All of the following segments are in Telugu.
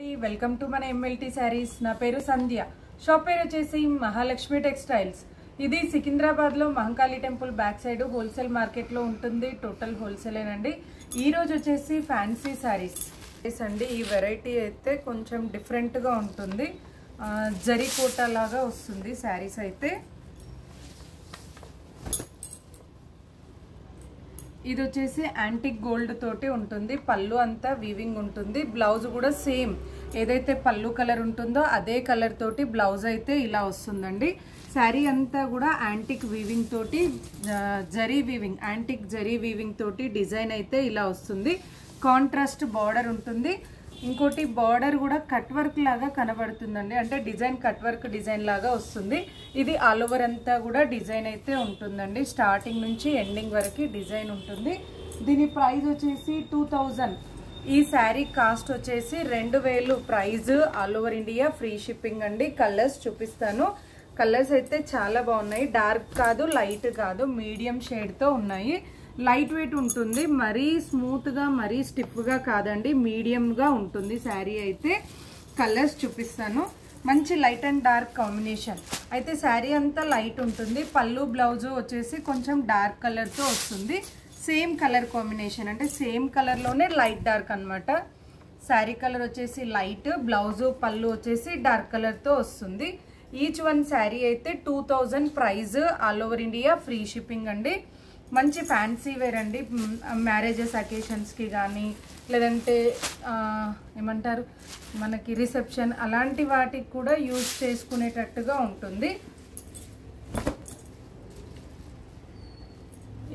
వెల్కమ్ టు మన ఎంఎల్టీ శారీస్. నా పేరు సంధ్య. షాప్ పేరు వచ్చేసి మహాలక్ష్మి టెక్స్టైల్స్. ఇది సికింద్రాబాద్ లో Mahankali temple back side wholesale market లో ఉంటుంది. టోటల్ హోల్సేలేనండి. ఈ రోజు వచ్చేసి ఫ్యాన్సీ శారీస్ అండి. ఈ వెరైటీ అయితే కొంచెం డిఫరెంట్ గా ఉంటుంది. జరీ కోటా లాగా వస్తుంది శారీస్ అయితే. ఇది వచ్చేసి యాంటిక్ గోల్డ్ తోటి ఉంటుంది. పళ్ళు అంతా వీవింగ్ ఉంటుంది. బ్లౌజ్ కూడా సేమ్ ఏదైతే పళ్ళు కలర్ ఉంటుందో అదే కలర్ తోటి బ్లౌజ్ అయితే ఇలా వస్తుందండి. శారీ అంతా కూడా యాంటిక్ వీవింగ్ తోటి zari weaving, antique zari weaving తోటి డిజైన్ అయితే ఇలా వస్తుంది. కాంట్రాస్ట్ బార్డర్ ఉంటుంది. ఇంకోటి బార్డర్ కూడా కట్ వర్క్ లాగా కనబడుతుందండి. అంటే డిజైన్ కట్ వర్క్ డిజైన్ లాగా వస్తుంది. ఇది ఆల్ ఓవర్ అంతా కూడా డిజైన్ అయితే ఉంటుందండి. స్టార్టింగ్ నుంచి ఎండింగ్ వరకు డిజైన్ ఉంటుంది. దీని ప్రైస్ వచ్చేసి 2000. ఈ శారీ కాస్ట్ వచ్చేసి 2000 price. All over India free shipping అండి. కలర్స్ చూపిస్తాను. కలర్స్ అయితే చాలా బాగున్నాయి. డార్క్ కాదు, లైట్ కాదు, మీడియం షేడ్తో ఉన్నాయి. లైట్ వెయిట్ ఉంటుంది. మరీ స్మూత్గా మరీ స్టిఫ్గా కాదండి, మీడియంగా ఉంటుంది శారీ అయితే. కలర్స్ చూపిస్తాను. మంచి లైట్ అండ్ డార్క్ కాంబినేషన్ అయితే. శారీ అంతా లైట్ ఉంటుంది. పళ్ళు బ్లౌజ్ వచ్చేసి కొంచెం డార్క్ కలర్తో వస్తుంది. సేమ్ కలర్ కాంబినేషన్, అంటే సేమ్ కలర్లోనే లైట్ డార్క్ అనమాట. శారీ కలర్ వచ్చేసి లైట్, బ్లౌజ్ పళ్ళు వచ్చేసి డార్క్ కలర్తో వస్తుంది. ఈచ్ వన్ శారీ అయితే 2000 price. All over India free shipping అండి. మంచి ఫ్యాన్సీ వేర్ అండి. మ్యారేజెస్ అకేషన్స్కి కానీ లేదంటే ఏమంటారు మనకి రిసెప్షన్ అలాంటి వాటికి కూడా యూజ్ చేసుకునేటట్టుగా ఉంటుంది.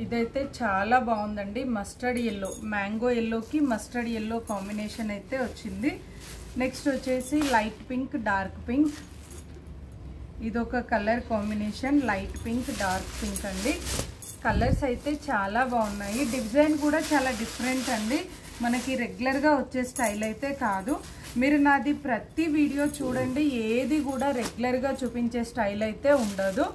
ఇదైతే చాలా బాగుందండి. మస్టర్డ్ ఎల్లో, మ్యాంగో ఎల్లోకి మస్టర్డ్ ఎల్లో కాంబినేషన్ అయితే వచ్చింది. నెక్స్ట్ వచ్చేసి లైట్ పింక్, డార్క్ పింక్. ఇదొక colour combination, light pink, dark pink అండి. కలర్స్ అయితే చాలా బాగున్నాయి. డిజైన్ కూడా చాలా డిఫరెంట్ అండి. మనకి రెగ్యులర్గా వచ్చే స్టైల్ అయితే కాదు. మీరు నాది ప్రతి వీడియో చూడండి, ఏది కూడా రెగ్యులర్గా చూపించే స్టైల్ అయితే ఉండదు.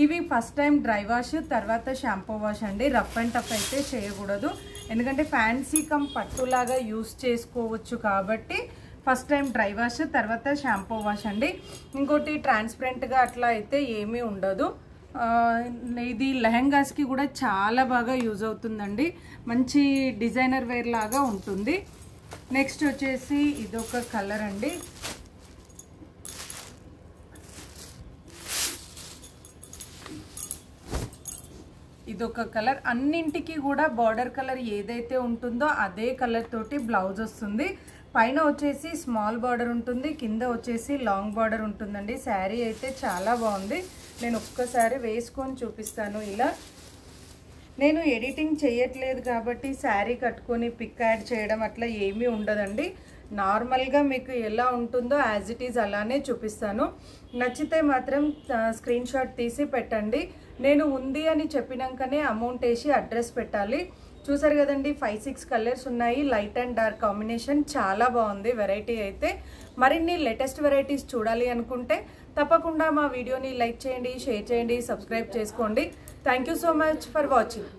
ఇవి ఫస్ట్ టైం డ్రై వాష్, తర్వాత షాంపూ వాష్ అండి. రఫ్ అండ్ టఫ్ అయితే చేయకూడదు. ఎందుకంటే ఫ్యాన్సీ కమ్ పట్టులాగా యూస్ చేసుకోవచ్చు కాబట్టి ఫస్ట్ టైం డ్రై వాష్, తర్వాత షాంపూ వాష్ అండి. ఇంకోటి ట్రాన్స్పరెంట్గా అట్లా అయితే ఏమీ ఉండదు. ఇది లెహంగాస్కి కూడా చాలా బాగా యూజ్ అవుతుందండి. మంచి డిజైనర్ వేర్ లాగా ఉంటుంది. నెక్స్ట్ వచ్చేసి ఇదొక కలర్ అండి. ఇదొక కలర్. అన్నింటికి కూడా బార్డర్ కలర్ ఏదైతే ఉంటుందో అదే కలర్ తోటి బ్లౌజ్ వస్తుంది. పైన వచ్చేసి స్మాల్ బార్డర్ ఉంటుంది, కింద వచ్చేసి లాంగ్ బార్డర్ ఉంటుందండి. శారీ అయితే చాలా బాగుంది. నేను ఒక్కసారి వేసుకొని చూపిస్తాను. ఇలా నేను ఎడిటింగ్ చేయట్లేదు కాబట్టి శారీ కట్టుకొని పిక్ యాడ్ చేయడం అట్లా ఏమీ ఉండదండి. నార్మల్గా మీకు ఎలా ఉంటుందో యాజ్ ఇట్ ఈజ్ అలానే చూపిస్తాను. నచ్చితే మాత్రం స్క్రీన్ షాట్ తీసి పెట్టండి. నేను ఉంది అని చెప్పినాకనే అమౌంట్ వేసి అడ్రస్ పెట్టాలి. చూసారు కదండి, 5-6 కలర్స్ ఉన్నాయి. లైట్ అండ్ డార్క్ కాంబినేషన్ చాలా బాగుంది వెరైటీ అయితే. మరిన్ని లేటెస్ట్ వెరైటీస్ చూడాలి అనుకుంటే తప్పకుండా మా వీడియోని లైక్ చేయండి, షేర్ చేయండి, సబ్స్క్రైబ్ చేసుకోండి. Thank you so much for watching.